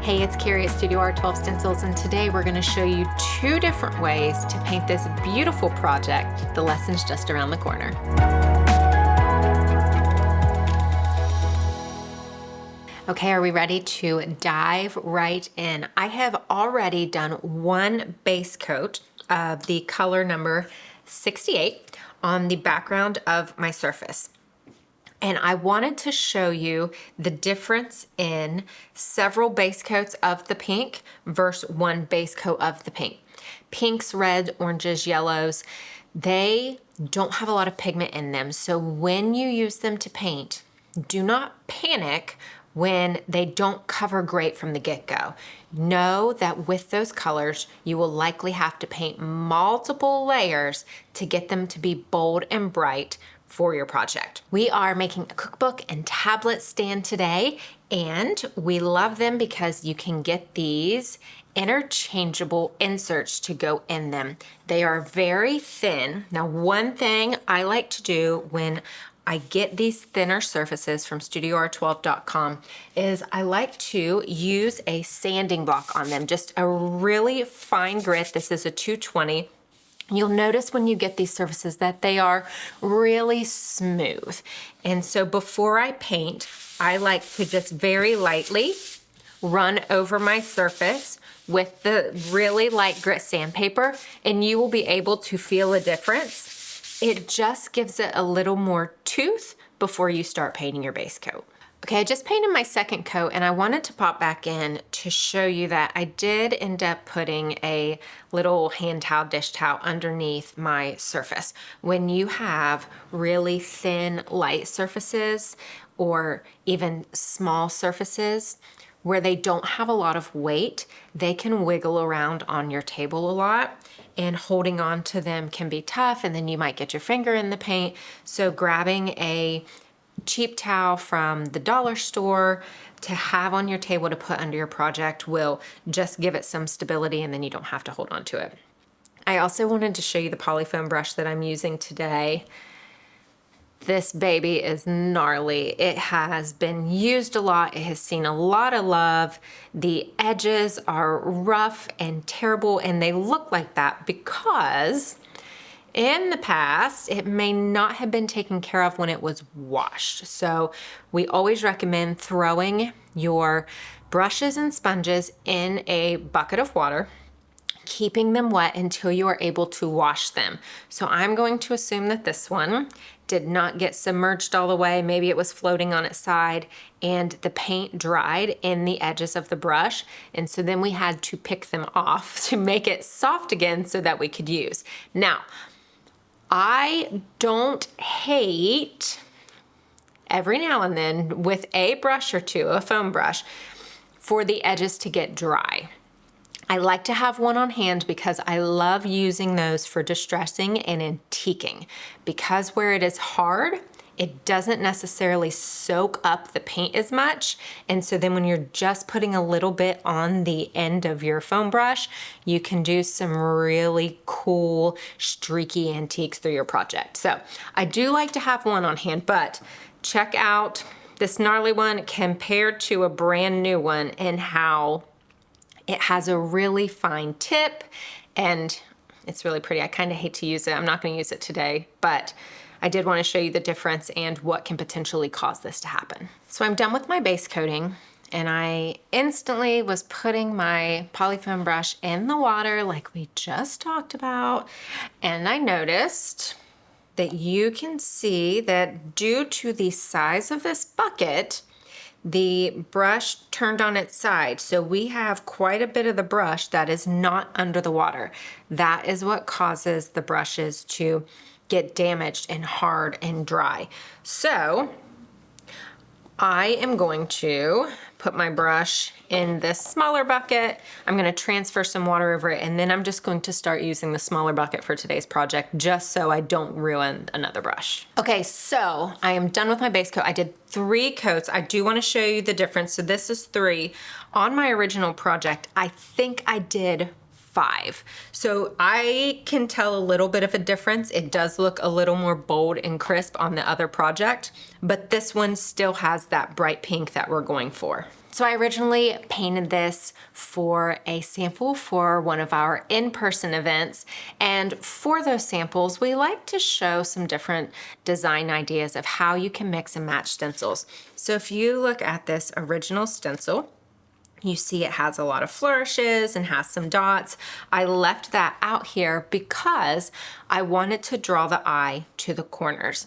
Hey, it's Kari at StudioR12 Stencils, and today we're going to show you 2 different ways to paint this beautiful project. The lesson's just around the corner. Okay, are we ready to dive right in? I have already done 1 base coat of the color number 68 on the background of my surface. And I wanted to show you the difference in several base coats of the pink versus 1 base coat of the pink. Pinks, reds, oranges, yellows, they don't have a lot of pigment in them. So when you use them to paint, do not panic when they don't cover great from the get-go. Know that with those colors, you will likely have to paint multiple layers to get them to be bold and bright for your project. We are making a cookbook and tablet stand today, and we love them because you can get these interchangeable inserts to go in them. They are very thin. Now, one thing I like to do when I get these thinner surfaces from StudioR12.com is I like to use a sanding block on them, just a really fine grit. This is a 220. You'll notice when you get these surfaces that they are really smooth. And so before I paint, I like to just very lightly run over my surface with the really light grit sandpaper, and you will be able to feel a difference. It just gives it a little more tooth before you start painting your base coat. Okay, I just painted my second coat, and I wanted to pop back in to show you that I did end up putting a little hand towel, dish towel underneath my surface. When you have really thin, light surfaces or even small surfaces where they don't have a lot of weight, they can wiggle around on your table a lot, and holding on to them can be tough, and then you might get your finger in the paint. So grabbing a cheap towel from the dollar store to have on your table to put under your project will just give it some stability, and then you don't have to hold on to it. I also wanted to show you the polyfoam brush that I'm using today. This baby is gnarly. It has been used a lot. It has seen a lot of love. The edges are rough and terrible, and they look like that because in the past, it may not have been taken care of when it was washed. So we always recommend throwing your brushes and sponges in a bucket of water, keeping them wet until you are able to wash them. So I'm going to assume that this one did not get submerged all the way. Maybe it was floating on its side and the paint dried in the edges of the brush. And so then we had to pick them off to make it soft again so that we could use. Now, I don't hate every now and then with a brush or two, a foam brush, for the edges to get dry. I like to have one on hand because I love using those for distressing and antiquing, because where it is hard, it doesn't necessarily soak up the paint as much. And so then when you're just putting a little bit on the end of your foam brush, you can do some really cool streaky antiques through your project. So I do like to have one on hand, but check out this gnarly one compared to a brand new one and how it has a really fine tip, and it's really pretty. I kind of hate to use it. I'm not going to use it today, but I did want to show you the difference and what can potentially cause this to happen. So I'm done with my base coating, and I instantly was putting my polyfoam brush in the water like we just talked about, and I noticed that you can see that due to the size of this bucket, the brush turned on its side. So we have quite a bit of the brush that is not under the water. That is what causes the brushes to get damaged and hard and dry. So I am going to put my brush in this smaller bucket. I'm going to transfer some water over it, and then I'm just going to start using the smaller bucket for today's project just so I don't ruin another brush. Okay, so I am done with my base coat. I did 3 coats. I do want to show you the difference. So this is 3. On my original project, I think I did 5. So I can tell a little bit of a difference. It does look a little more bold and crisp on the other project, but this one still has that bright pink that we're going for. So I originally painted this for a sample for one of our in-person events. And for those samples, we like to show some different design ideas of how you can mix and match stencils. So if you look at this original stencil, you see it has a lot of flourishes and has some dots. I left that out here because I wanted to draw the eye to the corners.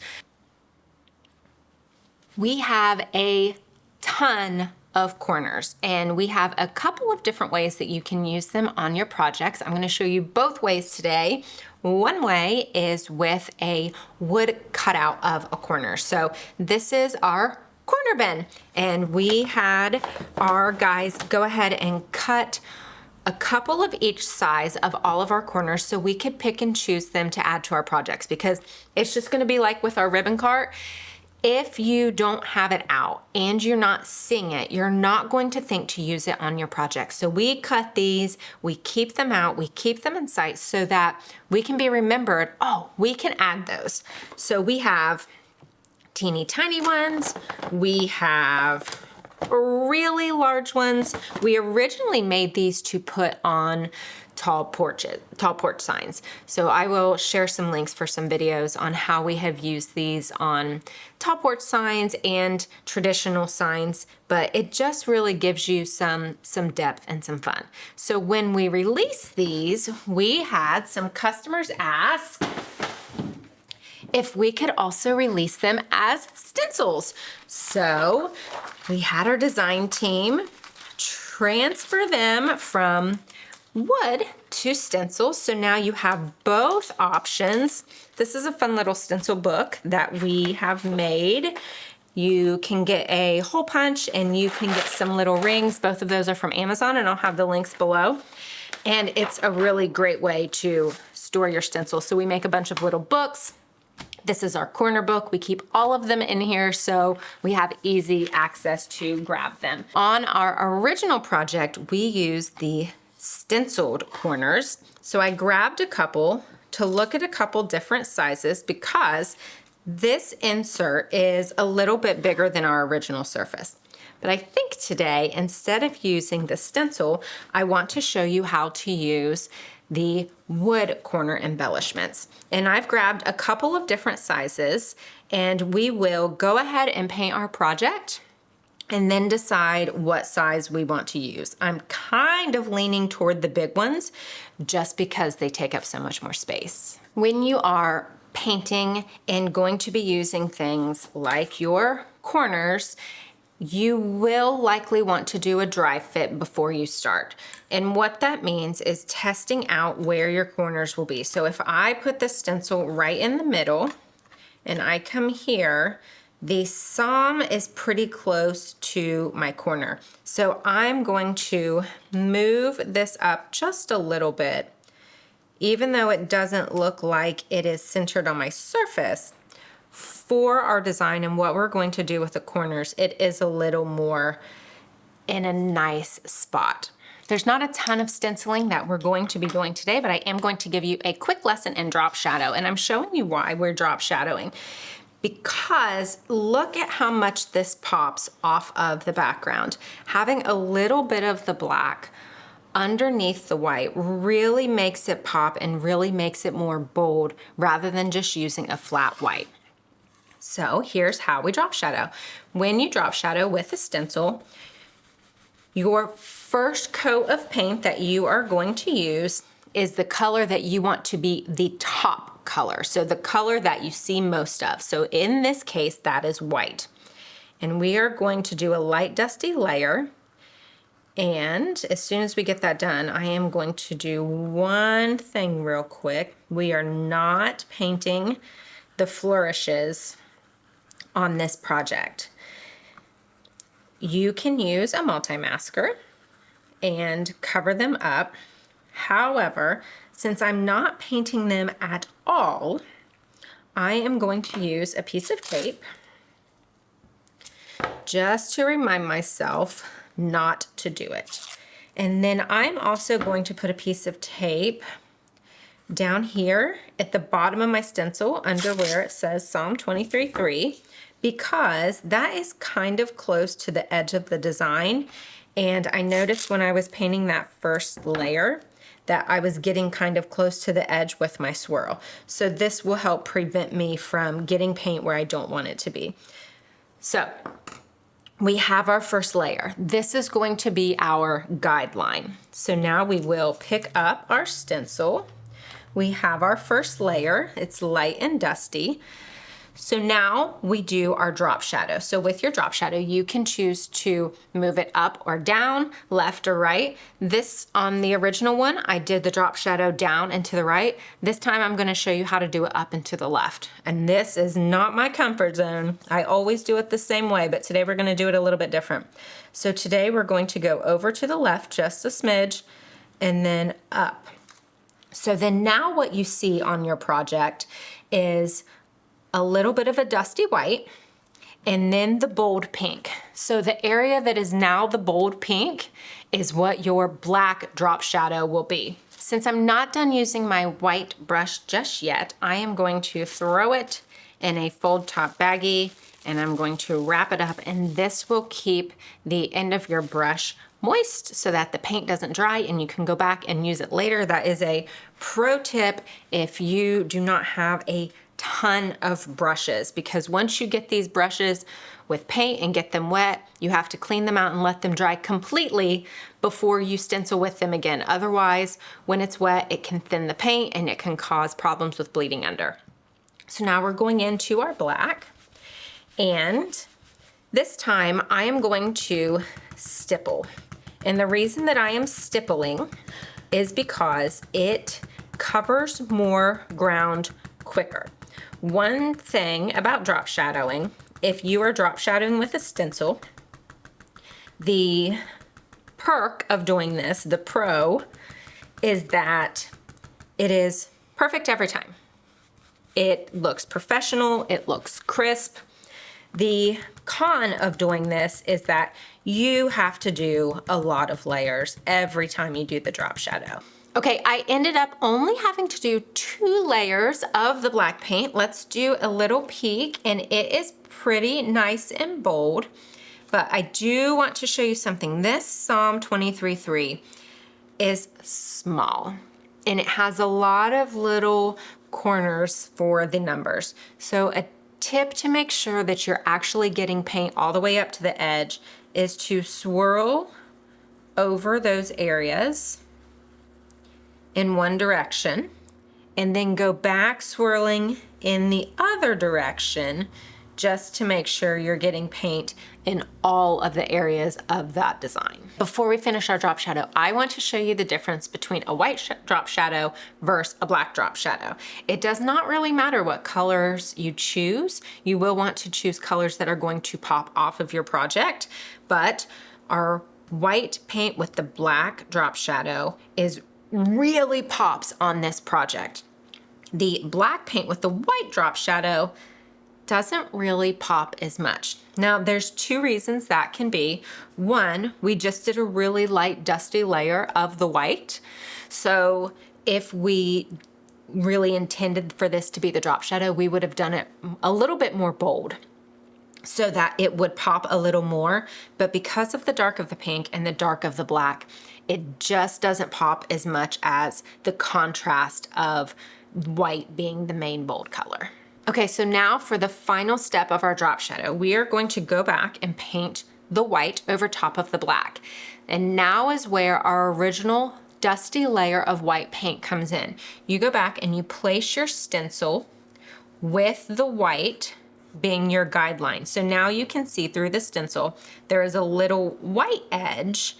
We have a ton of corners, and we have a couple of different ways that you can use them on your projects. I'm going to show you both ways today. One way is with a wood cutout of a corner. So this is our corner bin, and we had our guys go ahead and cut a couple of each size of all of our corners so we could pick and choose them to add to our projects, because it's just going to be like with our ribbon cart. If you don't have it out and you're not seeing it, you're not going to think to use it on your project. So we cut these, we keep them out, we keep them in sight so that we can be remembered, oh, we can add those. So we have teeny tiny ones, we have really large ones. We originally made these to put on tall porch signs. So I will share some links for some videos on how we have used these on tall porch signs and traditional signs, but it just really gives you some depth and some fun. So when we released these, we had some customers ask if we could also release them as stencils. So we had our design team transfer them from wood to stencils. So now you have both options. This is a fun little stencil book that we have made. You can get a hole punch and you can get some little rings. Both of those are from Amazon, and I'll have the links below. And it's a really great way to store your stencils. So we make a bunch of little books. This is our corner book. We keep all of them in here so we have easy access to grab them. On our original project, we used the stenciled corners. So I grabbed a couple to look at a couple different sizes because this insert is a little bit bigger than our original surface. But I think today, instead of using the stencil, I want to show you how to use the wood corner embellishments. And I've grabbed a couple of different sizes, and we will go ahead and paint our project and then decide what size we want to use. I'm kind of leaning toward the big ones just because they take up so much more space. When you are painting and going to be using things like your corners, you will likely want to do a dry fit before you start. And what that means is testing out where your corners will be. So if I put the stencil right in the middle and I come here, the som is pretty close to my corner. So I'm going to move this up just a little bit. Even though it doesn't look like it is centered on my surface, for our design and what we're going to do with the corners, it is a little more in a nice spot. There's not a ton of stenciling that we're going to be doing today, but I am going to give you a quick lesson in drop shadow, and I'm showing you why we're drop shadowing. Because look at how much this pops off of the background. Having a little bit of the black underneath the white really makes it pop and really makes it more bold rather than just using a flat white. So here's how we drop shadow. When you drop shadow with a stencil, your first coat of paint that you are going to use is the color that you want to be the top color. So the color that you see most of. So in this case, that is white. And we are going to do a light dusty layer. And as soon as we get that done, I am going to do one thing real quick. We are not painting the flourishes on this project. You can use a multi-masker and cover them up. However, since I'm not painting them at all, I am going to use a piece of tape just to remind myself not to do it. And then I'm also going to put a piece of tape down here at the bottom of my stencil under where it says Psalm 23:3, because that is kind of close to the edge of the design. And I noticed when I was painting that first layer that I was getting kind of close to the edge with my swirl. So this will help prevent me from getting paint where I don't want it to be. So we have our first layer. This is going to be our guideline. So now we will pick up our stencil. We have our first layer. It's light and dusty. So now we do our drop shadow. So with your drop shadow, you can choose to move it up or down, left or right. This, on the original one, I did the drop shadow down and to the right. This time I'm gonna show you how to do it up and to the left. And this is not my comfort zone. I always do it the same way, but today we're gonna do it a little bit different. So today we're going to go over to the left just a smidge and then up. So then now what you see on your project is a little bit of a dusty white, and then the bold pink. So the area that is now the bold pink is what your black drop shadow will be. Since I'm not done using my white brush just yet, I am going to throw it in a fold top baggie, and I'm going to wrap it up, and this will keep the end of your brush moist so that the paint doesn't dry and you can go back and use it later. That is a pro tip if you do not have a ton of brushes, because once you get these brushes with paint and get them wet, you have to clean them out and let them dry completely before you stencil with them again. Otherwise, when it's wet, it can thin the paint and it can cause problems with bleeding under. So now we're going into our black, and this time I am going to stipple. And the reason that I am stippling is because it covers more ground quicker. One thing about drop shadowing, if you are drop shadowing with a stencil, the perk of doing this, the pro, is that it is perfect every time. It looks professional, it looks crisp. The con of doing this is that you have to do a lot of layers every time you do the drop shadow. Okay, I ended up only having to do 2 layers of the black paint. Let's do a little peek, and it is pretty nice and bold, but I do want to show you something. This Psalm 23:3 is small, and it has a lot of little corners for the numbers. So a tip to make sure that you're actually getting paint all the way up to the edge is to swirl over those areas in one direction, and then go back swirling in the other direction just to make sure you're getting paint in all of the areas of that design. Before we finish our drop shadow, I want to show you the difference between a white drop shadow versus a black drop shadow. It does not really matter what colors you choose. You will want to choose colors that are going to pop off of your project, but our white paint with the black drop shadow really pops on this project. The black paint with the white drop shadow doesn't really pop as much. Now, there's 2 reasons that can be. One, we just did a really light dusty layer of the white. So if we really intended for this to be the drop shadow, we would have done it a little bit more bold so that it would pop a little more. But because of the dark of the pink and the dark of the black, it just doesn't pop as much as the contrast of white being the main bold color. Okay, so now for the final step of our drop shadow, we are going to go back and paint the white over top of the black. And now is where our original dusty layer of white paint comes in. You go back and you place your stencil with the white being your guideline. So now you can see through the stencil, there is a little white edge,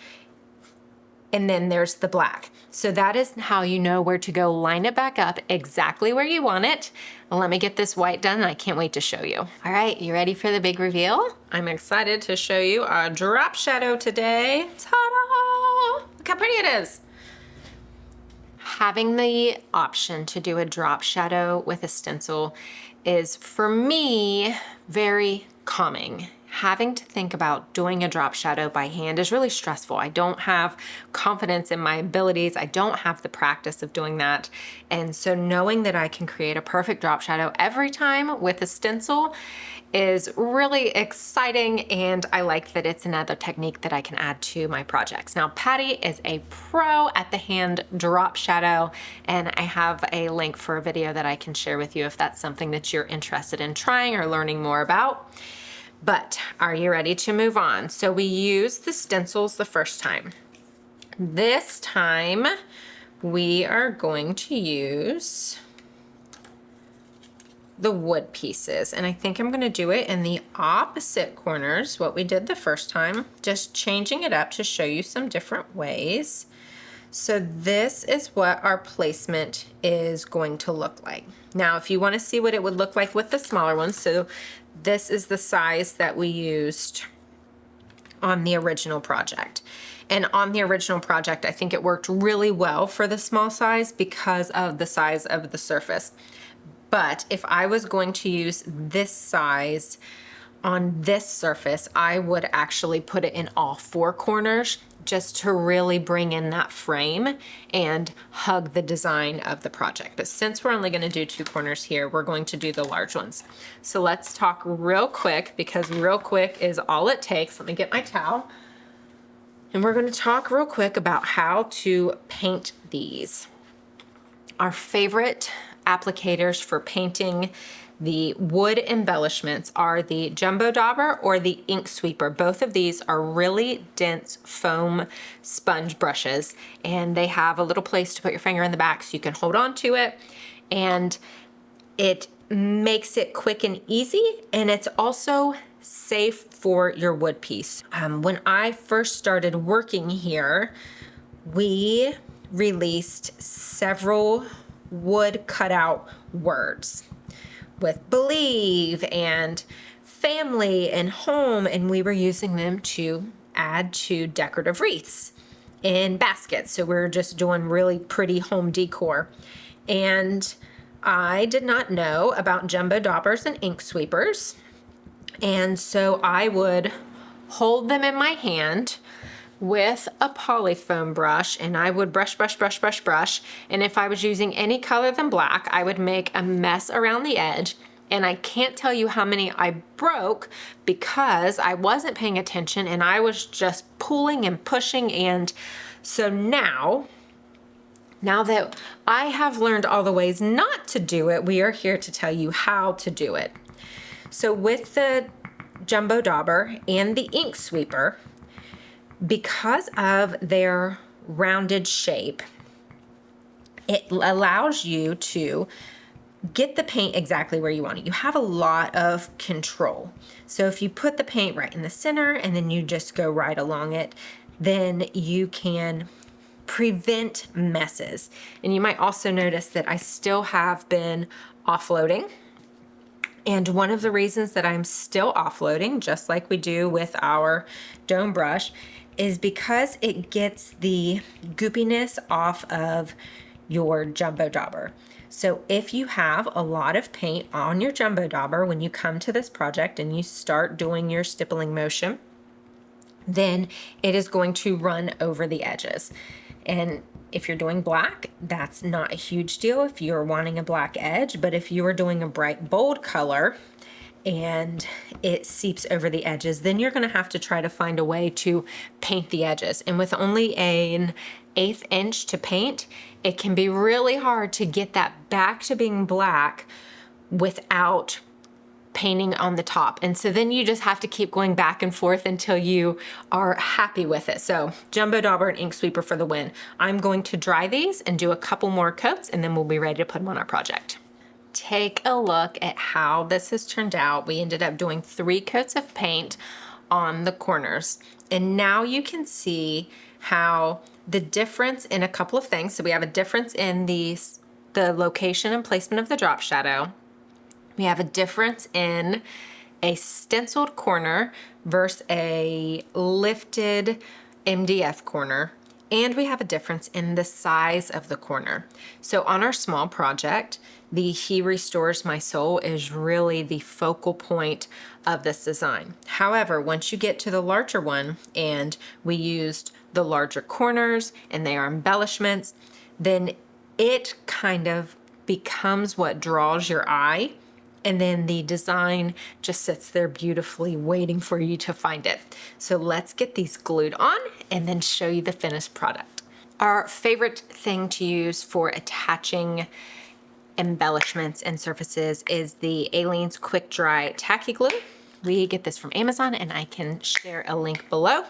and then there's the black. So that is how you know where to go line it back up exactly where you want it. Well, let me get this white done, and I can't wait to show you. All right, you ready for the big reveal? I'm excited to show you our drop shadow today. Ta-da! Look how pretty it is. Having the option to do a drop shadow with a stencil is, for me, very calming. having to think about doing a drop shadow by hand is really stressful. I don't have confidence in my abilities. I don't have the practice of doing that. And so knowing that I can create a perfect drop shadow every time with a stencil is really exciting, and I like that it's another technique that I can add to my projects. Now, Patty is a pro at the hand drop shadow, and I have a link for a video that I can share with you if that's something that you're interested in trying or learning more about. But are you ready to move on? So we used the stencils the first time. This time we are going to use the wood pieces, and I think I'm going to do it in the opposite corners what we did the first time, just changing it up to show you some different ways. So this is what our placement is going to look like. Now if you want to see what it would look like with the smaller ones, so this is the size that we used on the original project. And on the original project, I think it worked really well for the small size because of the size of the surface. But if I was going to use this size on this surface, I would actually put it in all four corners just to really bring in that frame and hug the design of the project. But since we're only going to do two corners here, we're going to do the large ones. So let's talk real quick, because real quick is all it takes. Let me get my towel. And we're going to talk real quick about how to paint these. Our favorite applicators for painting the wood embellishments are the Jumbo Dauber or the Ink Sweeper. Both of these are really dense foam sponge brushes, and they have a little place to put your finger in the back so you can hold on to it, and it makes it quick and easy, and it's also safe for your wood piece. When I first started working here, we released several wood cutout words with believe and family and home, and we were using them to add to decorative wreaths in baskets. So we're just doing really pretty home decor. And I did not know about Jumbo Daubers and Ink Sweepers, and so I would hold them in my hand with a polyfoam brush, and I would brush, and if I was using any color than black, I would make a mess around the edge, and I can't tell you how many I broke because I wasn't paying attention and I was just pulling and pushing. And so now that I have learned all the ways not to do it, we are here to tell you how to do it. So with the Jumbo Dauber and the Ink Sweeper, because of their rounded shape, it allows you to get the paint exactly where you want it. You have a lot of control. So if you put the paint right in the center and then you just go right along it, then you can prevent messes. And you might also notice that I still have been offloading. And one of the reasons that I'm still offloading, just like we do with our dome brush, is because it gets the goopiness off of your Jumbo Dauber. So if you have a lot of paint on your Jumbo Dauber when you come to this project and you start doing your stippling motion, then it is going to run over the edges. And if you're doing black, that's not a huge deal if you're wanting a black edge, but if you are doing a bright, bold color and it seeps over the edges, then you're gonna have to try to find a way to paint the edges. And with only an 1/8 inch to paint, it can be really hard to get that back to being black without painting on the top. And so then you just have to keep going back and forth until you are happy with it. So Jumbo Dauber and Ink Sweeper for the win. I'm going to dry these and do a couple more coats, and then we'll be ready to put them on our project. Take a look at how this has turned out. We ended up doing 3 coats of paint on the corners. And now you can see how the difference in a couple of things. So we have a difference in the location and placement of the drop shadow. We have a difference in a stenciled corner versus a lifted MDF corner. And we have a difference in the size of the corner. So on our small project, the He Restores My Soul is really the focal point of this design. However, once you get to the larger one, and we used the larger corners and they are embellishments, then it kind of becomes what draws your eye, and then the design just sits there beautifully waiting for you to find it. So let's get these glued on and then show you the finished product. Our favorite thing to use for attaching embellishments and surfaces is the Aleene's Quick Dry Tacky Glue. We get this from Amazon, and I can share a link below.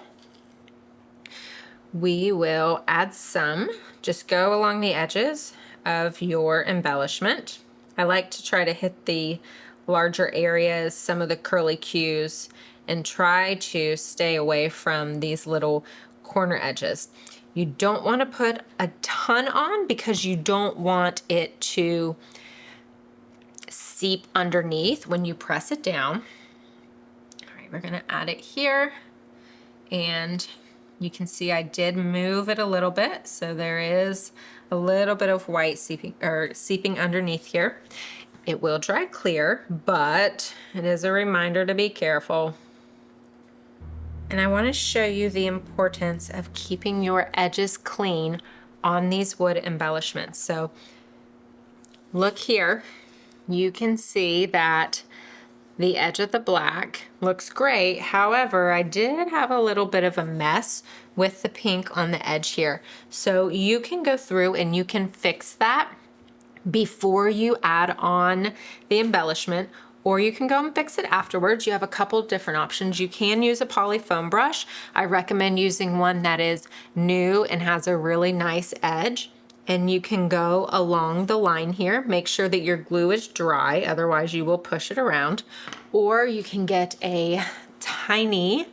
We will add some, just go along the edges of your embellishment. I like to try to hit the larger areas, some of the curly cues, and try to stay away from these little corner edges. You don't want to put a ton on because you don't want it to seep underneath when you press it down. All right, we're gonna add it here, and you can see I did move it a little bit, so there is a little bit of white seeping underneath here. It will dry clear, but it is a reminder to be careful. And I want to show you the importance of keeping your edges clean on these wood embellishments. So look here, you can see that the edge of the black looks great. However, I did have a little bit of a mess with the pink on the edge here. So you can go through and you can fix that before you add on the embellishment, or you can go and fix it afterwards. You have a couple different options. You can use a poly foam brush. I recommend using one that is new and has a really nice edge. And you can go along the line here. Make sure that your glue is dry, otherwise you will push it around. Or you can get a tiny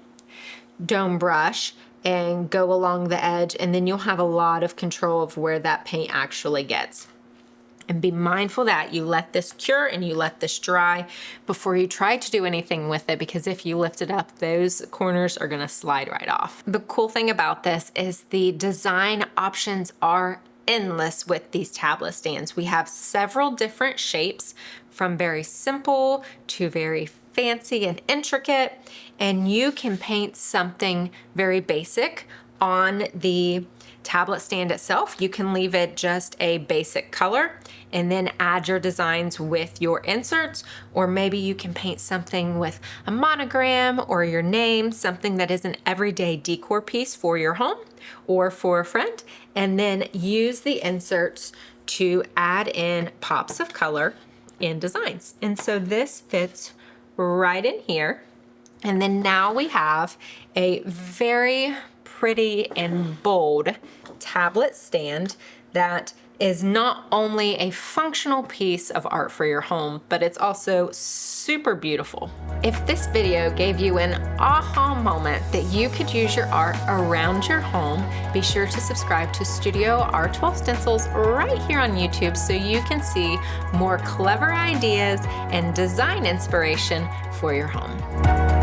dome brush and go along the edge, and then you'll have a lot of control of where that paint actually gets. And be mindful that you let this cure and you let this dry before you try to do anything with it, because if you lift it up, those corners are gonna slide right off. The cool thing about this is the design options are endless with these tablet stands. We have several different shapes, from very simple to very fancy and intricate, and you can paint something very basic on the tablet stand itself. You can leave it just a basic color and then add your designs with your inserts, or maybe you can paint something with a monogram or your name, something that is an everyday decor piece for your home or for a friend, and then use the inserts to add in pops of color in designs. And so this fits right in here. And then now we have a very pretty and bold tablet stand that is not only a functional piece of art for your home, but it's also super beautiful. If this video gave you an aha moment that you could use your art around your home, be sure to subscribe to StudioR12 Stencils right here on YouTube so you can see more clever ideas and design inspiration for your home.